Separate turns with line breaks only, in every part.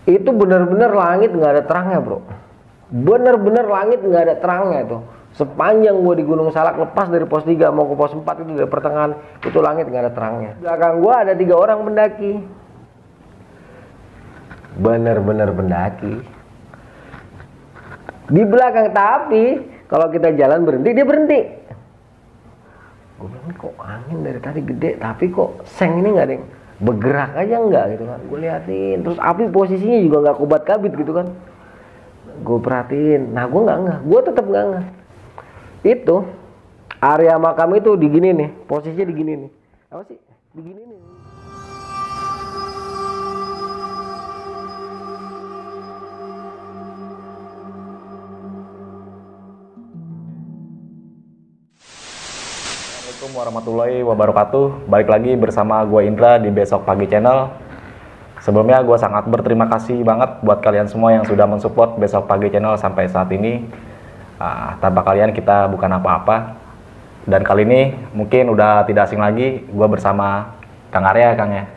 Itu bener-bener langit nggak ada terangnya bro, bener-bener langit nggak ada terangnya itu. Sepanjang gue di Gunung Salak lepas dari pos 3 mau ke pos 4 itu dari pertengahan itu langit nggak ada terangnya. Belakang gue ada 3 orang pendaki, bener-bener pendaki di belakang. Tapi kalau kita jalan berhenti dia berhenti. Gue bilang kok angin dari tadi gede tapi kok seng ini nggak ada yang bergerak aja nggak gitu kan. Gue liatin terus api posisinya juga nggak kubat kabit gitu kan. Gue perhatiin, nah gue nggak ngeh, gue tetap nggak ngeh. Itu area makam itu di gini nih, posisinya di gini nih. Apa sih? Di gini nih.
Assalamualaikum warahmatullahi wabarakatuh. Balik lagi bersama gue Indra di Besok Pagi Channel. Sebelumnya gue sangat berterima kasih banget buat kalian semua yang sudah mensupport Besok Pagi Channel sampai saat ini. Tanpa kalian kita bukan apa-apa. Dan kali ini mungkin udah tidak asing lagi, gue bersama Kang Arya, Kang ya.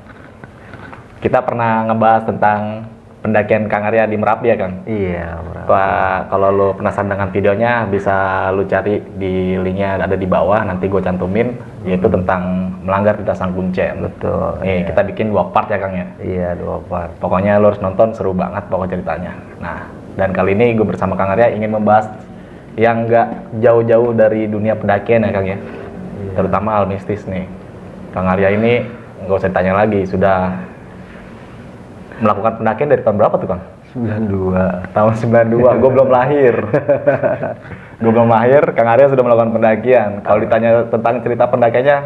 Kita pernah ngebahas tentang pendakian Kang Arya di Merapi ya, Kang?
Iya, Merapi.
Wah, kalau lo penasaran dengan videonya, bisa lo cari di linknya ada di bawah, nanti gue cantumin, yaitu tentang melanggar lintasan Kuncen.
Betul.
Nih,
iya.
kita bikin 2 part ya, Kang ya?
Iya, 2 part.
Pokoknya lo harus nonton, seru banget pokok ceritanya. Nah, dan kali ini gue bersama Kang Arya ingin membahas yang nggak jauh-jauh dari dunia pendakian ya, Kang ya?
Iya.
Terutama hal mistis nih. Kang Arya ini nggak usah ditanya lagi, sudah melakukan pendakian dari tahun berapa tuh, Kang?
92.
Tahun 92, gue belum lahir. Gue belum lahir, Kang Arya sudah melakukan pendakian. Kalau ditanya tentang cerita pendakiannya,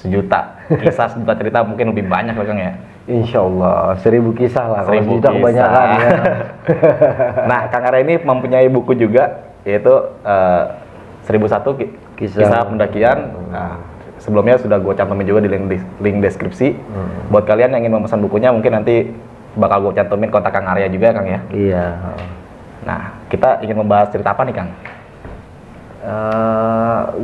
1 juta. Kisah 1 juta cerita mungkin lebih banyak lah, Kang ya?
Insya Allah 1000 kisah lah.
1000
Kalau 1 juta
kisah.
kebanyakan ya.
Nah, Kang Arya ini mempunyai buku juga, yaitu 1001 kisah pendakian. Nah, sebelumnya sudah gue cantumin juga di link deskripsi. Buat kalian yang ingin memesan bukunya, mungkin nanti bakal gue cantumin kontak Kang Arya juga, Kang ya.
Iya.
Nah, kita ingin membahas cerita apa nih, Kang?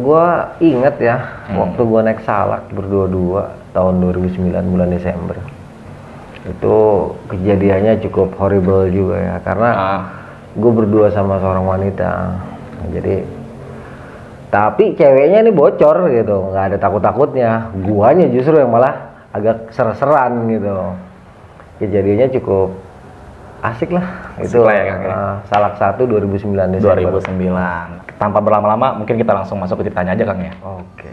Gua inget ya, waktu gua naik Salak berdua-dua tahun 2009 bulan Desember. Itu kejadiannya cukup horrible juga ya, karena gue berdua sama seorang wanita. Jadi tapi ceweknya ini bocor gitu, nggak ada takut-takutnya. Guanya justru yang malah agak ser-seran gitu. Kejadiannya cukup asik lah.
Asik
Itu
lah ya, Kang, ya.
Salak 1 2009 Desember.
2009. Tanpa berlama-lama, mungkin kita langsung masuk ke ceritanya aja, Kang ya.
Oke.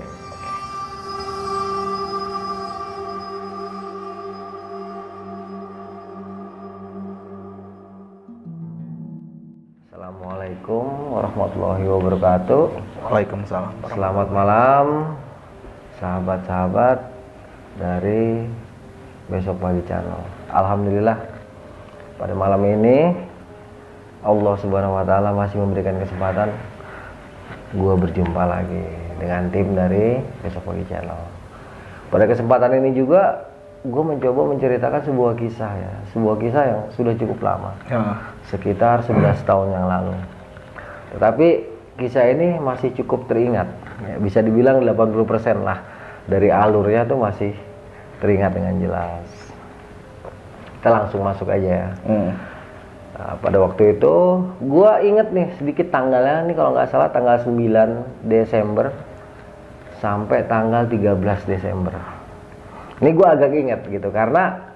Assalamualaikum warahmatullahi wabarakatuh.
Waalaikumsalam.
Selamat malam sahabat-sahabat dari Besok Pagi Channel. Alhamdulillah pada malam ini Allah Subhanahu wa taala masih memberikan kesempatan gue berjumpa lagi dengan tim dari Besok Pagi Channel. Pada kesempatan ini juga gue mencoba menceritakan sebuah kisah ya, sebuah kisah yang sudah cukup lama. Sekitar 11 tahun yang lalu. Tetapi kisah ini masih cukup teringat. Ya, bisa dibilang 80% lah dari alurnya tuh masih teringat dengan jelas. Kita langsung masuk aja ya. Nah, pada waktu itu gua inget nih sedikit tanggalnya nih, kalau nggak salah tanggal 9 Desember sampai tanggal 13 Desember. Ini gua agak inget gitu karena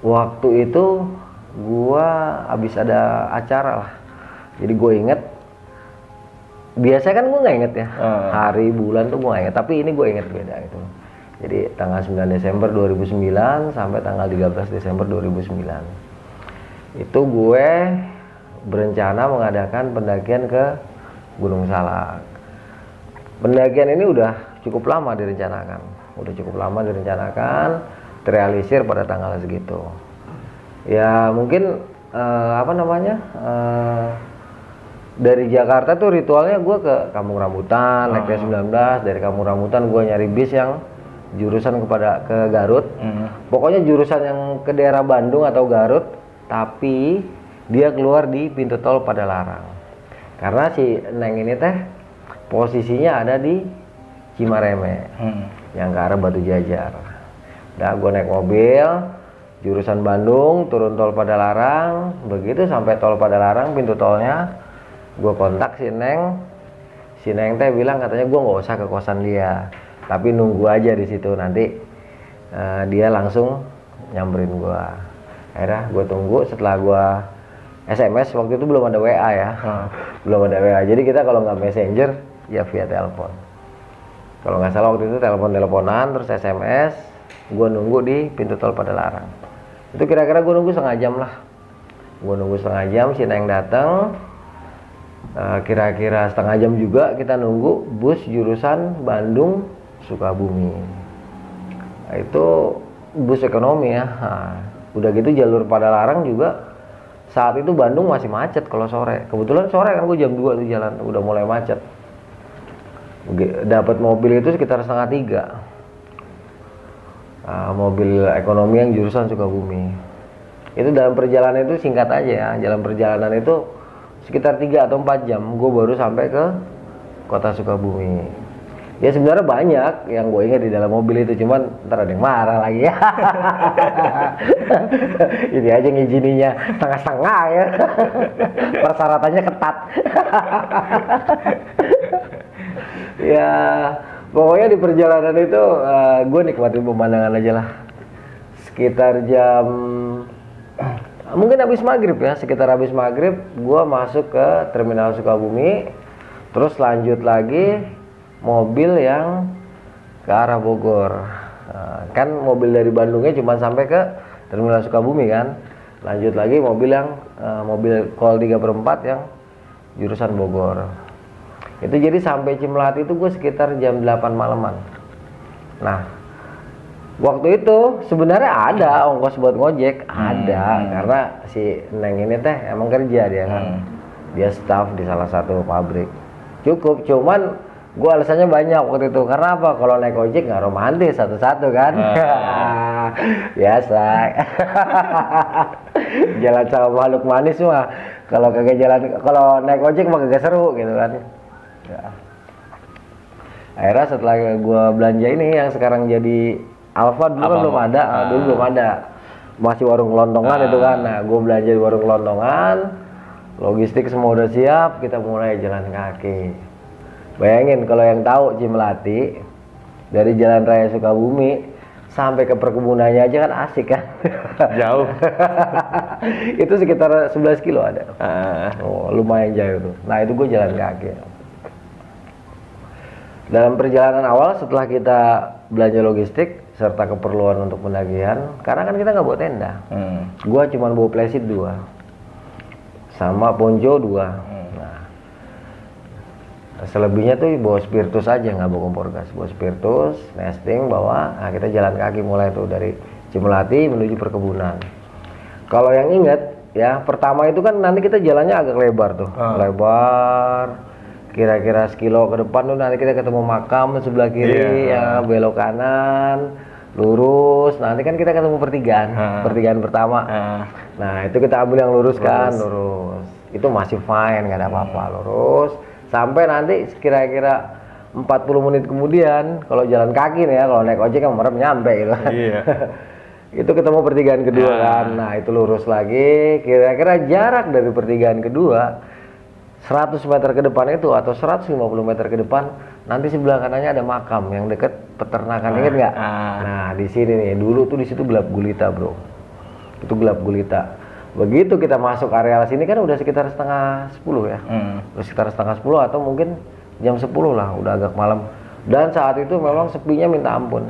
waktu itu gua habis ada acara lah. Jadi gue inget, biasanya kan gue nggak inget ya hari bulan tuh gue nggak inget, tapi ini gue inget beda gitu. Jadi tanggal 9 Desember 2009 sampai tanggal 13 Desember 2009 itu gue berencana mengadakan pendakian ke Gunung Salak. Pendakian ini udah cukup lama direncanakan, terrealisir pada tanggal segitu. Ya mungkin dari Jakarta tuh ritualnya gue ke Kampung Rambutan, naik T19, dari Kampung Rambutan gue nyari bis yang jurusan ke Garut. Pokoknya jurusan yang ke daerah Bandung atau Garut, tapi dia keluar di pintu tol Padalarang. Karena si Neng ini teh posisinya ada di Cimareme, yang ke arah Batu Jajar. Nah, gue naik mobil jurusan Bandung, turun tol Padalarang. Begitu sampai tol Padalarang, pintu tolnya, gue kontak si Neng. Si Neng teh bilang katanya gue nggak usah ke kosan dia, tapi nunggu aja di situ, nanti dia langsung nyamperin gue. Akhirnya gue tunggu, setelah gue SMS, waktu itu belum ada WA ya, belum ada WA. Jadi kita kalau nggak messenger ya via telepon. Kalau nggak salah waktu itu telepon-teleponan, terus SMS. Gue nunggu di pintu tol Padalarang. Itu kira-kira gue nunggu setengah jam lah. Gue nunggu setengah jam, si Neng datang. Kira-kira setengah jam juga kita nunggu bus jurusan Bandung Sukabumi. Nah, itu bus ekonomi ya. Nah, udah gitu jalur Padalarang juga saat itu Bandung masih macet kalau sore. Kebetulan sore kan gue jam 2 tuh jalan, udah mulai macet. Dapat mobil itu sekitar setengah 3. Mobil ekonomi yang jurusan Sukabumi. Itu dalam perjalanan itu singkat aja ya. Dalam perjalanan itu sekitar 3 atau 4 jam gue baru sampai ke kota Sukabumi. Ya sebenarnya banyak yang gue ingat di dalam mobil itu, cuman ntar ada yang marah lagi ya. Ini aja ngizininya setengah-setengah ya. Persyaratannya ketat. Ya pokoknya di perjalanan itu gue nikmatin pemandangan aja lah. Sekitar jam mungkin habis maghrib ya, sekitar habis maghrib gue masuk ke terminal Sukabumi, terus lanjut lagi mobil yang ke arah Bogor. Kan mobil dari Bandungnya cuma sampai ke terminal Sukabumi kan, lanjut lagi mobil yang mobil Kol 3/4 yang jurusan Bogor. Itu jadi sampai Cimelati itu gue sekitar jam 8 malaman. Nah waktu itu sebenarnya ada ongkos buat ngojek, ada karena si Neng ini teh emang kerja dia kan, dia staff di salah satu pabrik. Cukup, cuman gue alasannya banyak waktu itu. Karena apa? Kalau naik ojek nggak romantis satu-satu kan. Biasa. Jalan sama makhluk manis mah kalau kagak jalan, kalau naik ojek mah kagak seru gitu kan ya. Akhirnya setelah gue belanja ini yang sekarang jadi Alfa, dulu kan belum ada, dulu belum ada, masih warung kelontongan itu kan. Nah gue belanja di warung kelontongan, logistik semua udah siap, kita mulai jalan kaki. Bayangin kalau yang tahu Cimelati dari Jalan Raya Sukabumi sampai ke perkebunannya aja kan asik kan.
Jauh.
Itu sekitar 11 kilo ada. Oh, lumayan jauh tuh. Nah itu gue jalan kaki. Dalam perjalanan awal setelah kita belanja logistik serta keperluan untuk pendakian, karena kan kita nggak bawa tenda. Gue cuma bawa playseat 2 sama ponco 2. Selebihnya tuh bawa spiritus aja, nggak bawa kompor gas, bawa spiritus, nesting, bawa. Nah kita jalan kaki mulai tuh dari Cimelati menuju perkebunan. Kalau yang inget ya, pertama itu kan nanti kita jalannya agak lebar tuh, lebar. Kira-kira sekilo ke depan tuh nanti kita ketemu makam sebelah kiri, ya belok kanan, lurus. Nanti kan kita ketemu pertigaan, pertigaan pertama. Nah itu kita ambil yang lurus kan, lurus. Itu masih fine, nggak ada apa-apa, lurus. Sampai nanti kira-kira 40 menit kemudian, kalau jalan kaki nih ya, kalau naik ojek kan merem nyampe gitu. Iya. Itu ketemu pertigaan kedua kan. Nah, itu lurus lagi, kira-kira jarak dari pertigaan kedua 100 meter ke depan itu atau 150 meter ke depan, nanti sebelah kanannya ada makam yang deket peternakan, inget nggak? Nah, di sini nih, dulu tuh di situ gelap gulita, bro. Itu gelap gulita. Begitu kita masuk areal sini kan udah sekitar setengah 10 ya, udah sekitar setengah 10 atau mungkin jam 10 lah, udah agak malam. Dan saat itu memang sepinya minta ampun.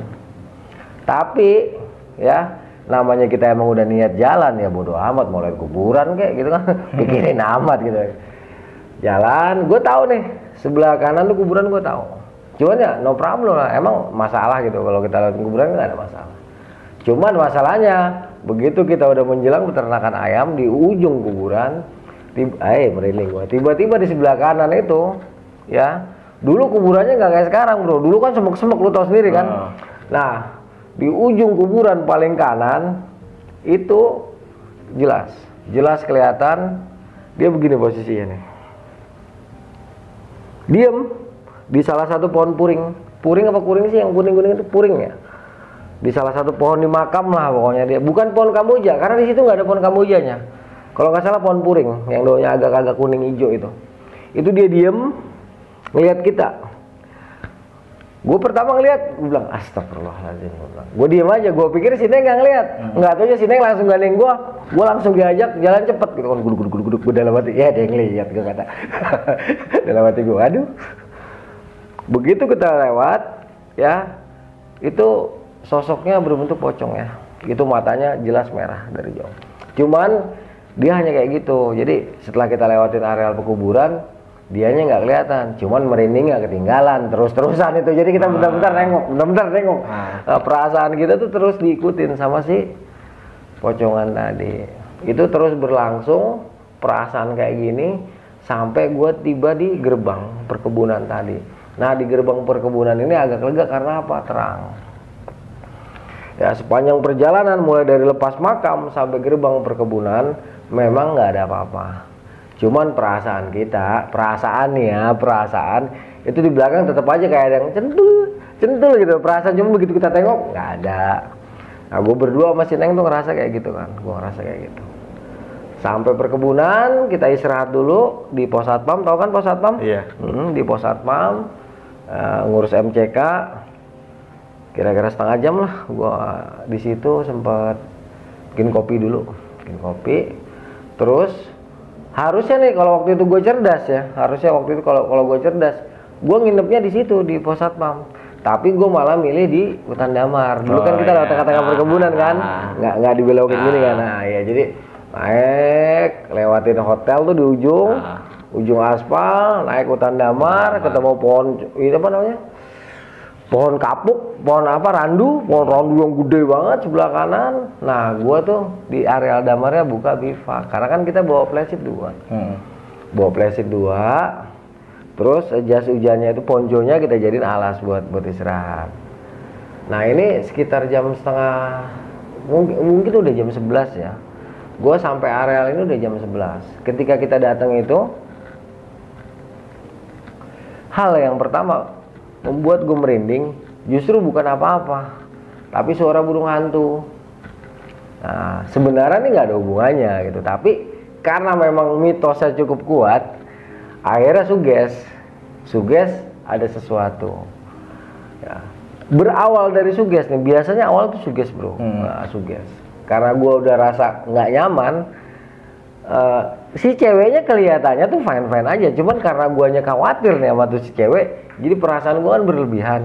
Tapi ya namanya kita emang udah niat jalan ya, bodo amat mau lihat kuburan kayak gitu kan, pikirin amat gitu. Jalan, gue tahu nih sebelah kanan tuh kuburan, gue tahu. Cuman ya no problem lah, emang masalah gitu kalau kita lihat kuburan nggak ada masalah. Cuman masalahnya begitu kita udah menjelang peternakan ayam di ujung kuburan, tiba-tiba di sebelah kanan itu ya, dulu kuburannya nggak kayak sekarang bro, dulu kan semek-semek, lu tau sendiri kan. Nah di ujung kuburan paling kanan itu jelas kelihatan dia begini posisinya nih, diem di salah satu pohon puring apa kuring sih, yang kuning-kuning itu puring ya. di salah satu pohon di makam lah pokoknya dia. Bukan pohon kamboja, karena di situ nggak ada pohon kambojanya. Kalau nggak salah pohon puring yang daunnya agak-agak kuning hijau itu. Itu dia diem ngelihat kita. Gue pertama ngeliat, gue bilang astagfirullahaladzim. Gue diem aja, gue pikir si Neng nggak ngeliat. Nggak tahu aja si Neng langsung gandeng gue langsung diajak jalan cepet gitu kan, guduk gue dalam hati, ya dia ngeliat gue kata. Dalam hati gue, aduh. Begitu kita lewat, ya itu sosoknya berbentuk pocong ya. Itu matanya jelas merah dari jauh. Cuman dia hanya kayak gitu. Jadi setelah kita lewatin areal pekuburan, dianya nggak kelihatan, cuman merinding nggak ketinggalan, terus-terusan itu. Jadi kita bentar-bentar nengok. Perasaan kita tuh terus diikutin sama si pocongan tadi. Itu terus berlangsung perasaan kayak gini sampai gue tiba di gerbang perkebunan tadi. Nah di gerbang perkebunan ini agak lega karena apa? Terang. Ya sepanjang perjalanan mulai dari lepas makam sampai gerbang perkebunan memang nggak ada apa-apa. Cuman perasaan itu di belakang tetap aja kayak ada yang centul gitu. Perasaan cuma begitu kita tengok nggak ada. Nah gue berdua sama si Neng tuh ngerasa kayak gitu kan. Gue ngerasa kayak gitu. Sampai perkebunan kita istirahat dulu di pos satpam. Tahu kan pos satpam?
Iya.
Di pos satpam ngurus MCK. Kira-kira setengah jam lah. Gue di situ sempat bikin kopi dulu. Terus harusnya nih kalau waktu itu gue cerdas ya, kalau gue cerdas, gue nginepnya di situ di pos satpam. Tapi gue malah milih di hutan damar. Dulu kan kita lewat tengah-tengah perkebunan kan, nggak dibelokin gini kan. Nah ya jadi naik lewatin hotel tuh di ujung aspal, naik hutan damar, ketemu pohon itu apa namanya? Pohon kapuk, pohon randu yang gede banget sebelah kanan. Nah, gua tuh di areal damarnya buka bivak, karena kan kita bawa playset 2. Bawa playset 2. Terus jas hujannya itu ponconya kita jadiin alas buat istirahat. Nah, ini sekitar jam setengah, mungkin udah jam 11 ya. Gua sampai areal ini udah jam 11. Ketika kita datang itu, hal yang pertama membuat gue merinding justru bukan apa-apa, tapi suara burung hantu. Nah sebenarnya ini nggak ada hubungannya gitu, tapi karena memang mitosnya cukup kuat, akhirnya suges ada sesuatu ya. Berawal dari suges nih, biasanya awal tuh suges bro. Nah, suges karena gue udah rasa nggak nyaman. Si ceweknya kelihatannya tuh fine aja, cuman karena guanya khawatir nih sama tuh si cewek, jadi perasaan gua kan berlebihan.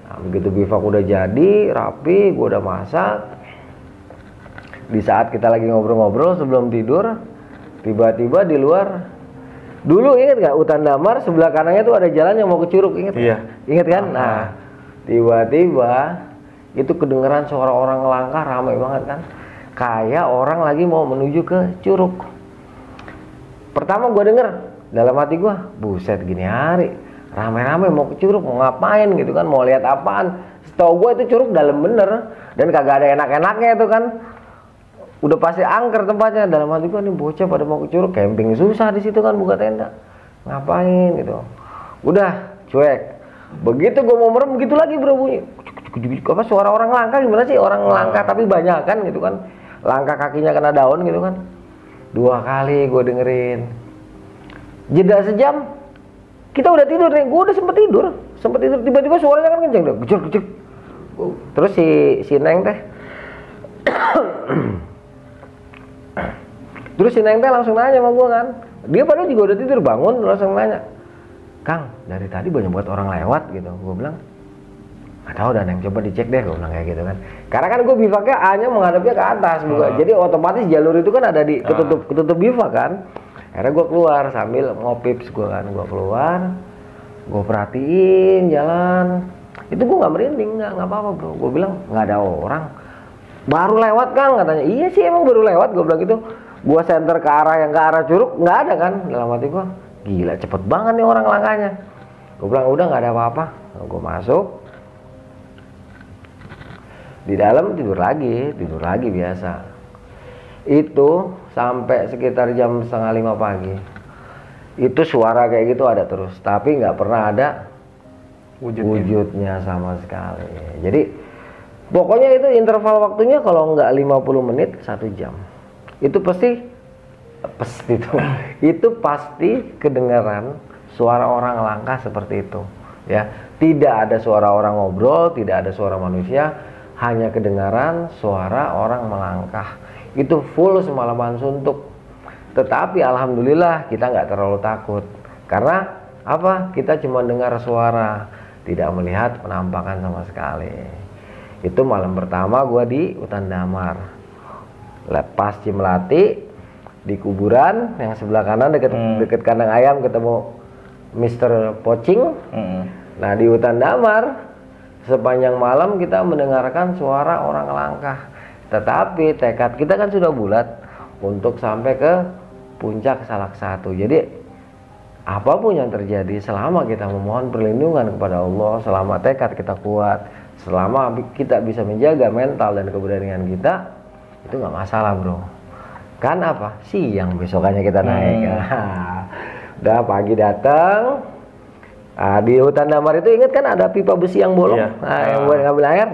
Nah, begitu bivak udah jadi rapi, gua udah masak. Di saat kita lagi ngobrol-ngobrol sebelum tidur, tiba-tiba di luar, dulu inget nggak hutan damar sebelah kanannya tuh ada jalan yang mau ke curug, inget? Iya. Inget kan? Nah, tiba-tiba itu kedengeran suara orang ngelangkah ramai banget kan, kayak orang lagi mau menuju ke curug. Pertama gue denger, dalam hati gue, buset gini hari rame-rame mau ke curug, mau ngapain gitu kan, mau lihat apaan. Setahu gue itu curug dalam bener dan kagak ada enak-enaknya itu kan, udah pasti angker tempatnya. Dalam hati gue nih bocah pada mau ke curug, camping susah di situ kan, buka tenda, ngapain gitu. Udah cuek. Begitu gue mau merem, begitu lagi bro bunyi apa suara orang langkah. Gimana sih orang langkah tapi banyak kan gitu kan, langkah kakinya kena daun gitu kan. 2 kali gue dengerin, jeda sejam kita udah tidur nih. Gue udah sempet tidur tiba-tiba suaranya kan kenceng, gejek. Terus si Neng teh langsung nanya sama gue kan, dia padahal juga udah tidur, bangun langsung nanya, Kang dari tadi banyak buat orang lewat gitu. Gue bilang nggak tahu, dan yang coba dicek deh, gue bilang kayak gitu kan. Karena kan gue bivaknya hanya menghadapnya ke atas, jadi otomatis jalur itu kan ada di ketutup bivak kan. Akhirnya gue keluar sambil ngopips gue kan, gue keluar, gue perhatiin jalan, itu gue nggak merinding, nggak apa-apa bro. Gue bilang nggak ada orang, baru lewat Kang, katanya. Iya sih emang baru lewat, gue bilang gitu. Gue senter ke arah curug, nggak ada kan. Dalam hati gue, gila cepet banget nih orang langkahnya. Gue bilang udah nggak ada apa-apa. Gue masuk di dalam, tidur lagi biasa. Itu sampai sekitar jam 4:30 pagi. Itu suara kayak gitu ada terus, tapi nggak pernah ada wujudnya sama sekali. Jadi Pokoknya itu interval waktunya kalau nggak 50 menit 1 jam. Itu pasti itu pasti kedengaran suara orang langkah seperti itu ya. Tidak ada suara orang ngobrol, tidak ada suara manusia, hanya kedengaran suara orang melangkah. Itu full semalaman suntuk. Tetapi alhamdulillah kita nggak terlalu takut. Karena apa? Kita cuma dengar suara, tidak melihat penampakan sama sekali. Itu malam pertama gua di hutan Damar. Lepas Cimelati di kuburan yang sebelah kanan deket kandang ayam ketemu Mr. Pocing. Nah di hutan Damar sepanjang malam kita mendengarkan suara orang langkah. Tetapi tekad kita kan sudah bulat untuk sampai ke puncak Salak Satu. Jadi apapun yang terjadi, selama kita memohon perlindungan kepada Allah, selama tekad kita kuat, selama kita bisa menjaga mental dan keberanian kita, itu nggak masalah bro. Kan apa? Siang besokannya kita naik. Udah pagi datang. Di hutan Damar itu ingat kan ada pipa besi yang bolong, yang buat ngambil air.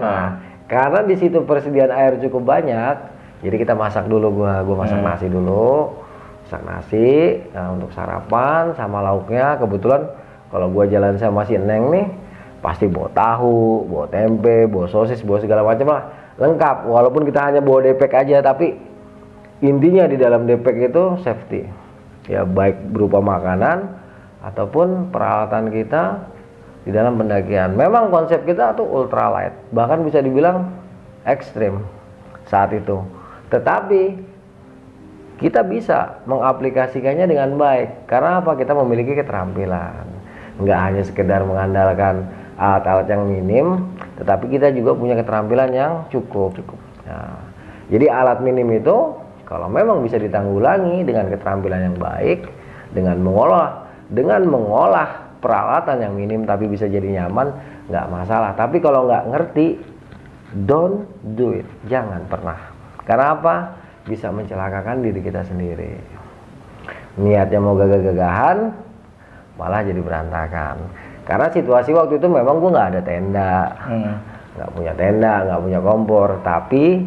Karena di situ persediaan air cukup banyak, jadi kita masak dulu. Gua masak nasi dulu, untuk sarapan sama lauknya. Kebetulan kalau gua jalan sama si Neng nih, pasti bawa tahu, bawa tempe, bawa sosis, bawa segala macam lah, lengkap. Walaupun kita hanya bawa depek aja, tapi intinya di dalam depek itu safety, ya baik berupa makanan ataupun peralatan kita di dalam pendakian. Memang konsep kita tuh ultralight, bahkan bisa dibilang ekstrim saat itu. Tetapi kita bisa mengaplikasikannya dengan baik. Karena apa? Kita memiliki keterampilan. Nggak hanya sekedar mengandalkan alat-alat yang minim, tetapi kita juga punya keterampilan yang cukup. Nah, jadi alat minim itu kalau memang bisa ditanggulangi dengan keterampilan yang baik, dengan mengolah peralatan yang minim tapi bisa jadi nyaman, nggak masalah. Tapi kalau nggak ngerti, don't do it, jangan pernah. Karena apa? Bisa mencelakakan diri kita sendiri. Niatnya mau gagah-gagahan, malah jadi berantakan. Karena situasi waktu itu memang gue nggak ada tenda, nggak punya tenda, nggak punya kompor. Tapi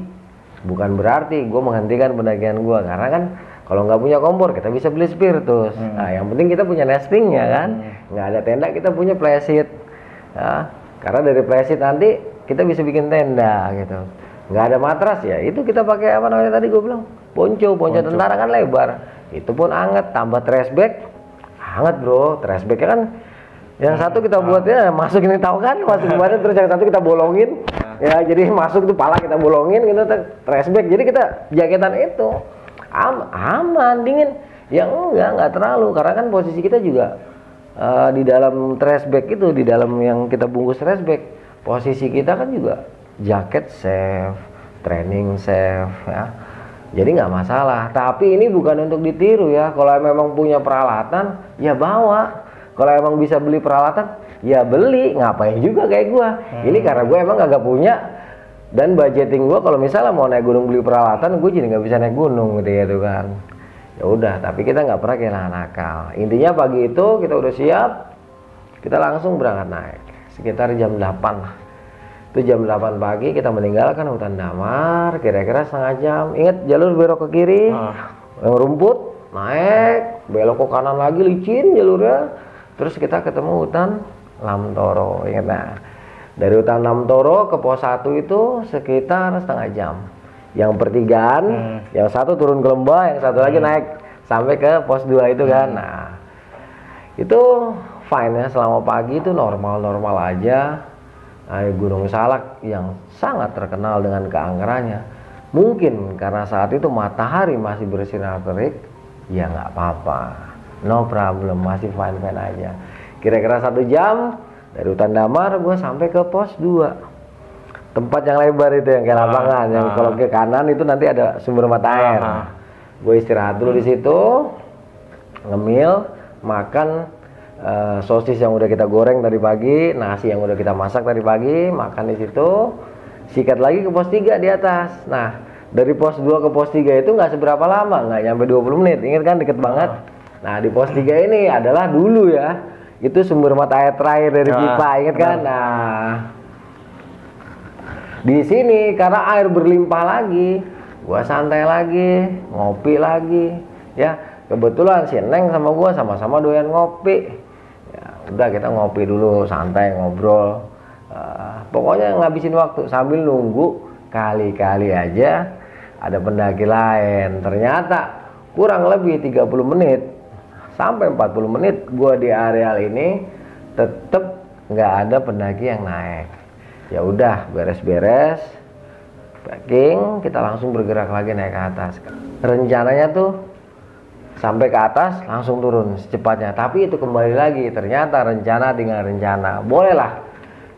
bukan berarti gue menghentikan pendakian gue, karena kan kalau nggak punya kompor kita bisa beli spiritus. Nah yang penting kita punya nestingnya kan. Nggak ada tenda kita punya playseat. Nah, karena dari playseat nanti kita bisa bikin tenda gitu. Nggak ada matras ya, itu kita pakai apa namanya tadi gue bilang ponco tentara kan lebar. Itu pun anget, tambah trash bag hangat bro. Trash bagnya kan yang satu kita buatnya masuk ini, tahu kan, masuk ke badan, terus yang satu kita bolongin. Ya jadi masuk tuh pala kita bolongin gitu, trash bag. Jadi kita jaketan itu aman, dingin. Ya enggak terlalu, karena kan posisi kita juga di dalam trash bag itu, di dalam yang kita bungkus trash bag, posisi kita kan juga jaket safe, training safe ya. Jadi nggak masalah. Tapi ini bukan untuk ditiru ya. Kalau memang punya peralatan ya bawa. Kalau emang bisa beli peralatan ya beli. Ngapain juga kayak gua. Ini karena gua emang agak punya, dan budgeting gua kalau misalnya mau naik gunung beli peralatan, gua jadi nggak bisa naik gunung gitu kan. Ya udah, tapi kita nggak pernah kehilangan akal. Intinya pagi itu kita udah siap, kita langsung berangkat naik sekitar jam 8 lah. Itu jam 8 pagi kita meninggalkan hutan Damar, kira-kira setengah jam. Ingat jalur belok ke kiri, yang rumput, naik, belok ke kanan lagi, licin jalurnya. Terus kita ketemu hutan Lamtoro. Ingat, nah dari hutan Lamtoro ke pos 1 itu sekitar setengah jam. Yang pertigaan, yang satu turun ke lembah, yang satu lagi naik sampai ke pos 2 itu kan. Nah itu fine ya, selama pagi itu normal-normal aja. Gunung Salak yang sangat terkenal dengan keangkerannya, mungkin karena saat itu matahari masih bersinar terik, ya nggak apa-apa, no problem, masih fine aja. Kira-kira 1 jam dari hutan Damar gue sampai ke pos 2, tempat yang lebar itu, yang kayak lapangan, yang kalau ke kanan itu nanti ada sumber mata air. Gue istirahat dulu di situ, ngemil, makan sosis yang udah kita goreng tadi pagi, nasi yang udah kita masak tadi pagi, makan di situ. Sikat lagi ke pos 3 di atas. Nah dari pos 2 ke pos 3 itu nggak seberapa lama, nggak nyampe 20 menit. Ingat kan, deket banget. Nah di pos 3 ini adalah dulu ya, itu sumber mata air terakhir dari pipa, ingat kan. Nah Di sini karena air berlimpah lagi, gua santai lagi, ngopi lagi. Ya, kebetulan si Neng sama gua sama-sama doyan ngopi. Ya, udah kita ngopi dulu, santai ngobrol. Pokoknya ngabisin waktu sambil nunggu, kali-kali aja ada pendaki lain. Ternyata kurang lebih 30 menit sampai 40 menit gua di areal ini tetap nggak ada pendaki yang naik. Ya udah, beres-beres packing, kita langsung bergerak lagi naik ke atas. Rencananya tuh sampai ke atas langsung turun secepatnya, tapi itu kembali lagi, ternyata rencana dengan rencana. Bolehlah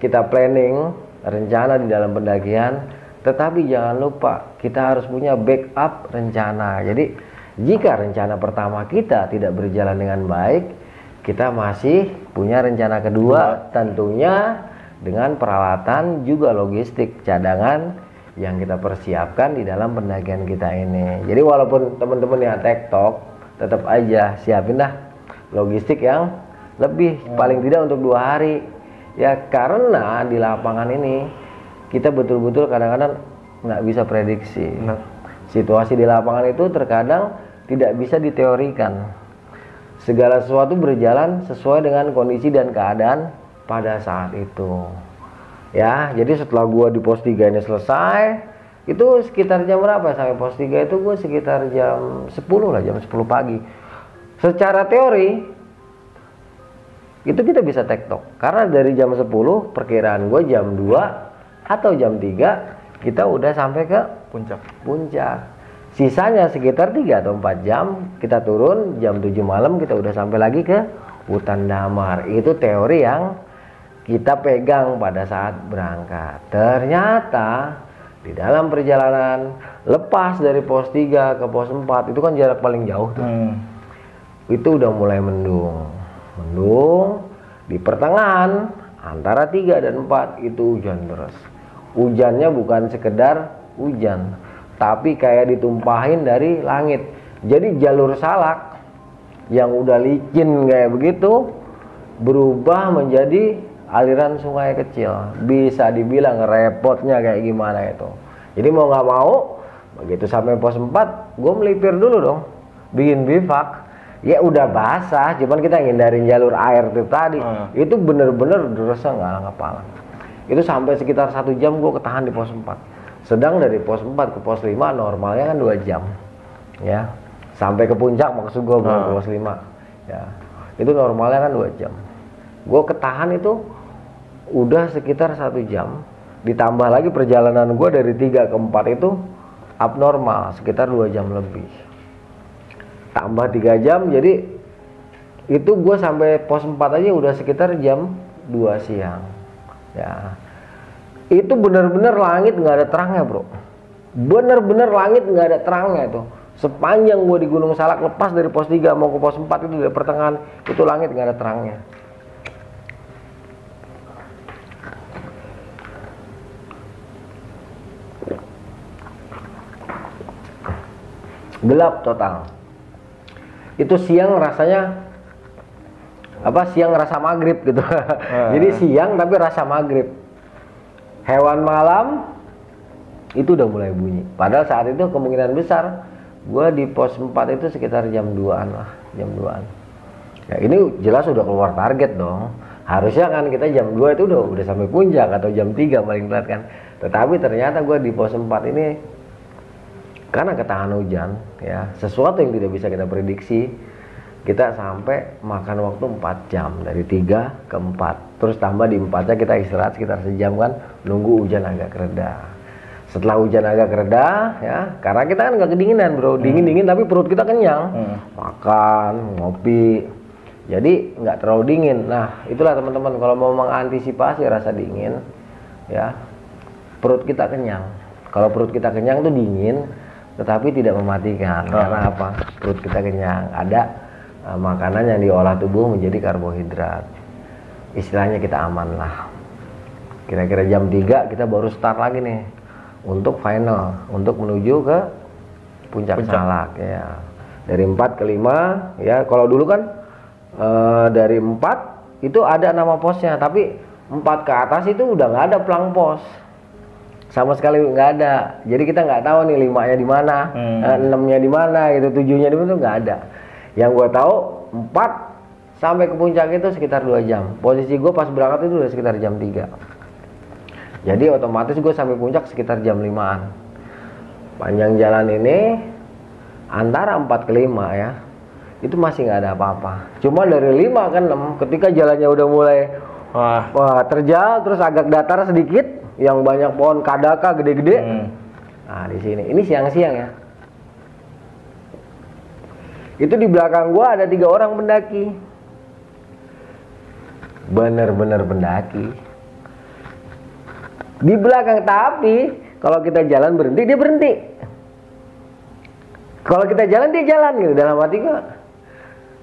kita planning rencana di dalam pendakian, tetapi jangan lupa kita harus punya backup rencana. Jadi jika rencana pertama kita tidak berjalan dengan baik, kita masih punya rencana kedua, tentunya dengan peralatan juga logistik cadangan yang kita persiapkan di dalam pendakian kita ini. Jadi walaupun teman-teman yang tektok, tetap aja siapin dah logistik yang lebih, paling tidak untuk 2 hari. Ya, karena di lapangan ini kita betul-betul kadang-kadang nggak bisa prediksi. Situasi di lapangan itu terkadang tidak bisa diteorikan. Segala sesuatu berjalan sesuai dengan kondisi dan keadaan pada saat itu. Ya, jadi setelah gua di pos 3 ini selesai, itu sekitar jam berapa sampai pos 3 itu gua sekitar jam 10 lah, jam 10 pagi. Secara teori itu kita bisa tektok, karena dari jam 10 perkiraan gue jam 2 atau jam 3 kita udah sampai ke puncak. Sisanya sekitar 3 atau 4 jam kita turun, jam 7 malam kita udah sampai lagi ke hutan damar. Itu teori yang kita pegang pada saat berangkat. Ternyata di dalam perjalanan lepas dari pos 3 ke pos 4 itu kan jarak paling jauh tuh. Itu udah mulai mendung. Di pertengahan antara 3 dan 4 itu hujan deras. Hujannya bukan sekedar hujan, tapi kayak ditumpahin dari langit. Jadi jalur salak yang udah licin kayak begitu berubah menjadi aliran sungai kecil. Bisa dibilang repotnya kayak gimana itu. Jadi mau nggak mau, begitu sampai pos 4 gue melipir dulu dong, bikin bivak. Ya udah basah, cuman kita ngindarin jalur air itu tadi. Itu bener-bener derasnya nggak ngapalang. Itu sampai sekitar 1 jam gue ketahan di pos 4. Sedang dari pos 4 ke pos 5 normalnya kan 2 jam. Ya, sampai ke puncak maksud gue bukan ke pos 5. Ya, itu normalnya kan 2 jam. Gue ketahan itu udah sekitar 1 jam. Ditambah lagi perjalanan gue dari 3 ke 4 itu abnormal, sekitar 2 jam lebih. Tambah 3 jam, jadi itu gue sampai pos 4 aja udah sekitar jam 2 siang. Ya, itu bener-bener langit nggak ada terangnya bro, bener-bener langit nggak ada terangnya itu. Sepanjang gue di Gunung Salak lepas dari pos 3 mau ke pos 4 itu dari pertengahan itu langit nggak ada terangnya. Gelap total. Itu siang rasanya siang rasa maghrib gitu. Jadi siang tapi rasa maghrib. Hewan malam itu udah mulai bunyi. Padahal saat itu kemungkinan besar gue di pos 4 itu sekitar jam 2-an lah, jam 2-an. Ya ini jelas udah keluar target dong. Harusnya kan kita jam 2 itu udah sampai puncak atau jam 3 paling telat kan. Tetapi ternyata gue di pos 4 ini karena ketahan hujan, ya sesuatu yang tidak bisa kita prediksi, kita sampai makan waktu 4 jam dari 3 ke 4. Terus tambah di 4-nya kita istirahat sekitar sejam kan, nunggu hujan agak reda. Setelah hujan agak reda, ya karena kita kan nggak kedinginan bro, dingin tapi perut kita kenyang, makan, ngopi, jadi nggak terlalu dingin. Nah itulah teman-teman, kalau mau mengantisipasi rasa dingin, ya perut kita kenyang. Kalau perut kita kenyang tuh dingin, tetapi tidak mematikan. Karena apa? Perut kita kenyang, ada makanan yang diolah tubuh menjadi karbohidrat. Istilahnya kita aman lah. Kira-kira jam 3 kita baru start lagi nih untuk final, untuk menuju ke puncak Salak ya. Dari 4 ke 5 ya. Kalau dulu kan dari 4 itu ada nama posnya, tapi 4 ke atas itu udah nggak ada pelang pos. sama sekali nggak ada. Jadi kita nggak tahu nih 5-nya di mana, 6-nya di mana gitu, 7-nya di mana, nggak ada. Yang gue tahu 4 sampai ke puncak itu sekitar 2 jam. Posisi gue pas berangkat itu udah sekitar jam 3. Jadi otomatis gue sampai puncak sekitar jam 5-an. Panjang jalan ini antara 4 ke 5 ya, itu masih nggak ada apa-apa. Cuma dari 5 ke 6 ketika jalannya udah mulai terjal, terus agak datar sedikit, yang banyak pohon kadaka gede-gede. Nah di sini, ini siang-siang ya. Itu di belakang gua ada 3 orang pendaki. Bener-bener pendaki. Di belakang, tapi kalau kita jalan berhenti, dia berhenti. Kalau kita jalan, dia jalan gitu. Dalam hati gua,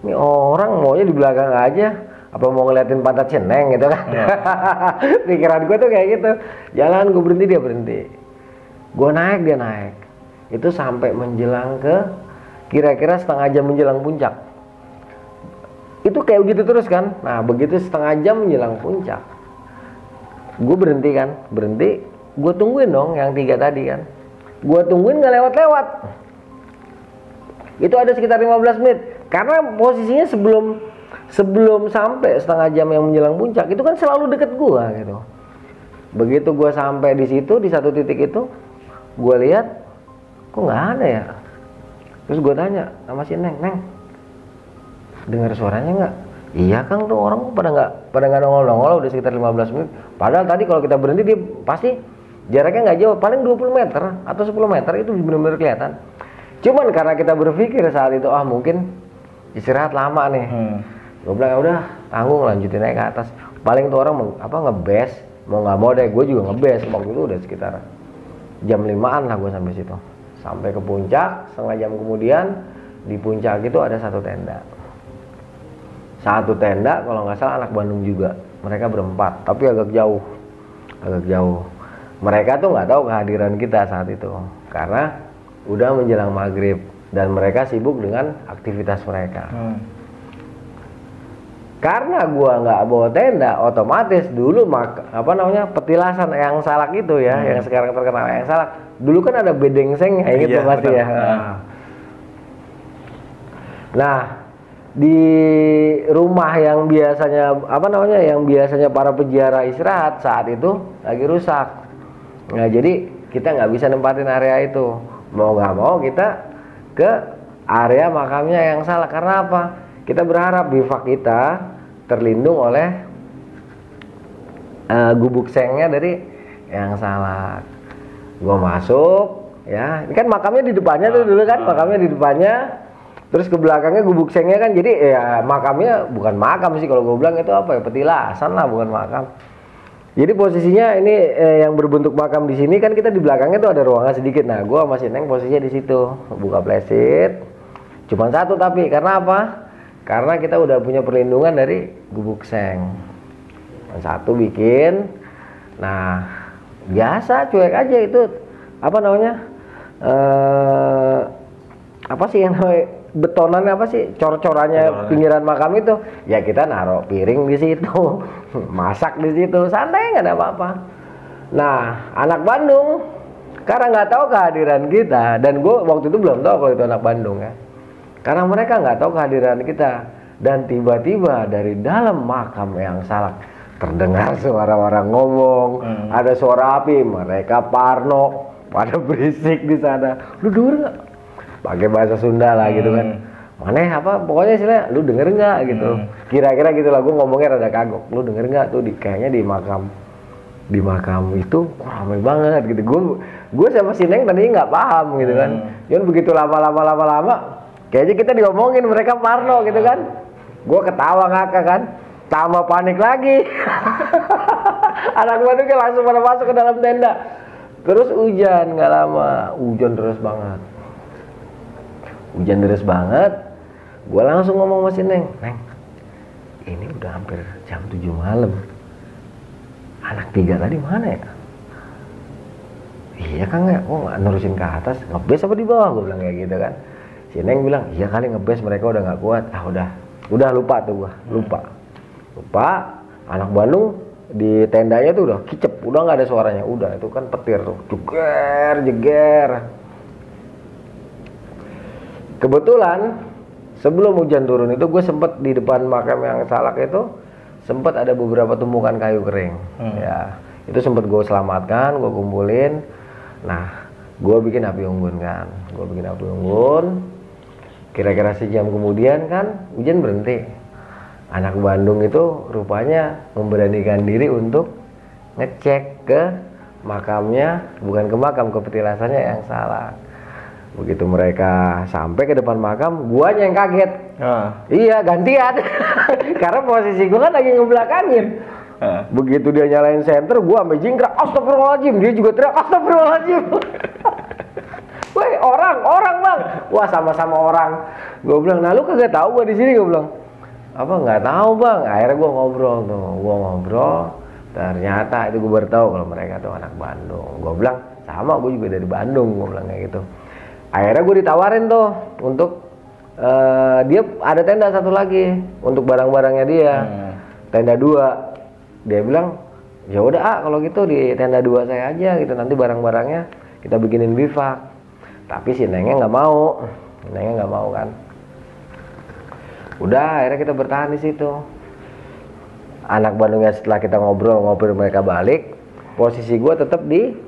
ini orang maunya di belakang aja, apa mau ngeliatin pantat Ceneng gitu kan. Pikiran gue tuh kayak gitu. Jalan gue berhenti, dia berhenti. Gue naik, dia naik. Itu sampai menjelang ke kira-kira setengah jam menjelang puncak. Itu kayak begitu terus kan. Nah begitu setengah jam menjelang puncak, gue berhenti kan. Berhenti, gue tungguin dong yang 3 tadi kan. Gue tungguin gak lewat-lewat. Itu ada sekitar 15 menit. Karena posisinya sebelum sampai setengah jam yang menjelang puncak itu kan selalu deket gua gitu. Begitu gua sampai di situ, di satu titik itu, gua lihat kok nggak ada ya. Terus gua tanya sama si Neng, dengar suaranya nggak? Iya Kang, tuh orang pada nggak nongol udah sekitar 15 menit. Padahal tadi kalau kita berhenti dia pasti jaraknya nggak jauh, paling 20 meter atau 10 meter itu benar-benar kelihatan. Cuman karena kita berpikir saat itu mungkin istirahat lama nih. Gue bilang ya udah tanggung, lanjutin naik ke atas. Paling tuh orang ngebes, mau nggak mau deh, gue juga ngebes. Waktu itu udah sekitar jam 5-an lah gue sampai situ. Sampai ke puncak, setengah jam kemudian di puncak itu ada satu tenda. Satu tenda kalau nggak salah anak Bandung juga. Mereka berempat, tapi agak jauh. Mereka tuh nggak tahu kehadiran kita saat itu, karena udah menjelang maghrib dan mereka sibuk dengan aktivitas mereka. Karena gua nggak bawa tenda, otomatis dulu petilasan yang salak itu ya, yang sekarang terkenal yang salak. Dulu kan ada bedengseng kayak gitu pasti ya. Nah, di rumah yang biasanya yang biasanya para peziarah istirahat saat itu lagi rusak. Nah, jadi kita nggak bisa nempatin area itu. Mau nggak mau kita ke area makamnya yang salak. Karena apa? Kita berharap bivak kita terlindung oleh gubuk sengnya dari yang salak. Gua masuk ya, ini kan makamnya di depannya tuh dulu kan, makamnya di depannya, terus ke belakangnya gubuk sengnya kan. Jadi ya makamnya bukan makam sih kalau gue bilang, itu apa ya, petilasan lah, bukan makam. Jadi posisinya ini yang berbentuk makam di sini kan, kita di belakangnya tuh ada ruangan sedikit. Nah, gua masih Neng posisinya di situ, buka playset. Cuman satu, tapi karena apa? Karena kita udah punya perlindungan dari gubuk seng. Satu bikin. Nah, biasa cuek aja itu apa sih yang namanya betonannya, apa sih cor-corannya pinggiran makam itu ya, kita naruh piring di situ, masak di situ, santai, nggak ada apa-apa. Nah, anak Bandung karena nggak tahu kehadiran kita, dan gue waktu itu belum tahu kalau itu anak Bandung ya, karena mereka nggak tahu kehadiran kita, dan tiba-tiba dari dalam makam yang salak terdengar suara orang ngomong, ada suara api, mereka parno, pada berisik di sana. Lu denger nggak? Pakai bahasa Sunda lah gitu kan. Maneh apa? Pokoknya istilahnya, lu denger nggak gitu. Kira-kira gitu lah, gue ngomongnya rada kagok. Lu denger nggak tuh kayaknya di makam itu ramai banget gitu. Gue sama si Neng tadinya nggak paham gitu kan. Cuman begitu lama kayaknya kita diomongin, mereka parno gitu kan. Gue ketawa ngakak kan, tambah panik lagi. Anak gue tuh langsung pada masuk ke dalam tenda. Terus hujan, nggak lama hujan deras banget. Gue langsung ngomong sama si Neng, ini udah hampir jam 7 malam. Anak 3 tadi mana ya? Iya Kang ya, kok nggak nerusin ke atas, ngebes apa di bawah? Gue bilang kayak gitu kan. Si Neng bilang, iya kali ngebes, mereka udah nggak kuat. Udah lupa tuh gue, lupa. Anak Bandung di tendanya tuh udah kicep, udah nggak ada suaranya, udah itu kan petir tuh, jeger jeger. Kebetulan sebelum hujan turun itu gue sempet di depan makam yang Salak itu sempet ada beberapa tumpukan kayu kering. Ya itu sempet gue selamatkan, gue kumpulin. Nah gue bikin api unggun kan, gue bikin api unggun. Kira-kira sejam kemudian kan hujan berhenti. Anak Bandung itu rupanya memberanikan diri untuk ngecek ke makamnya, bukan ke makam, ke petilasannya yang Salak. Begitu mereka sampai ke depan makam, guanya yang kaget. Iya, gantian. Karena posisi gua kan lagi ngebelakangin. Begitu dia nyalain senter, gua sampai jingkrak, astagfirullahaladzim. Dia juga teriak, astagfirullahaladzim. Woi, orang bang. Wah, sama-sama orang. Gua bilang, nah lu kagak tahu gua di sini, gua bilang. Apa nggak tahu bang? Akhirnya gua ngobrol. Ternyata itu gua baru tahu kalau mereka tuh anak Bandung. Gua bilang, sama, gua juga dari Bandung, gua bilang kayak gitu. Akhirnya gue ditawarin tuh untuk dia ada tenda satu lagi untuk barang-barangnya dia, tenda 2. Dia bilang ya udah kalau gitu di tenda 2 saya aja gitu, nanti barang-barangnya kita bikinin bivak. Tapi si Nengnya nggak mau kan. Udah akhirnya kita bertahan di situ. Anak Bandungnya setelah kita ngobrol mereka balik, posisi gue tetap di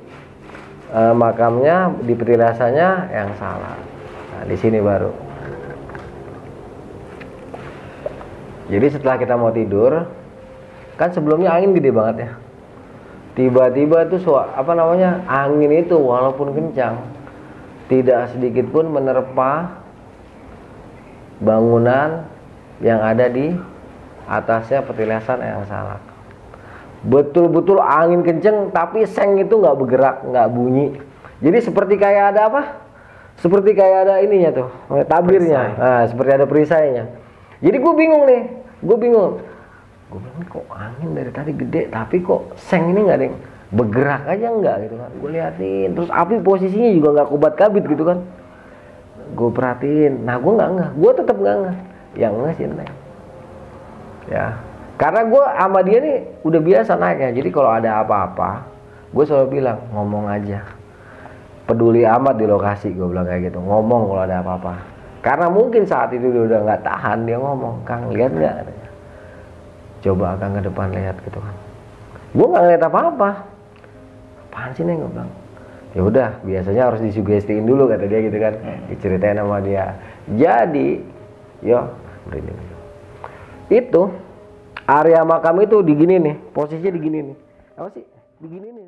makamnya, di petilasannya yang Salak. Nah di sini baru. Jadi setelah kita mau tidur, kan sebelumnya angin gede banget ya. Tiba-tiba tuh angin itu walaupun kencang, tidak sedikit pun menerpa bangunan yang ada di atasnya petilasan yang Salak. Betul-betul angin kenceng tapi seng itu nggak bergerak, nggak bunyi. Jadi seperti kayak ada apa? Seperti kayak ada ininya tuh, tabirnya. Nah, seperti ada perisainya. Jadi gue bingung. Gue bilang kok angin dari tadi gede tapi kok seng ini nggak ada yang bergerak aja nggak gitu kan. Gue liatin, terus api posisinya juga nggak kubat kabit gitu kan. Gue perhatiin, nah gue nggak ngeh, gue tetap nggak ngeh. Yang ngeh sih Neng. Ya. Karena gue sama dia nih udah biasa naiknya. Jadi kalau ada apa-apa, gue selalu bilang ngomong aja. Peduli amat di lokasi, gue bilang kayak gitu. Ngomong kalau ada apa-apa. Karena mungkin saat itu dia udah nggak tahan, dia ngomong, Kang lihat nggak? Coba Kang ke depan lihat gitu kan. Gue nggak ngeliat apa-apa. Apaan sih nih gue bilang. Ya udah, biasanya harus disugestiin dulu kata dia gitu kan. Diceritain sama dia. Jadi, itu area makam itu digini nih, posisinya digini nih. Apa sih? Digini nih.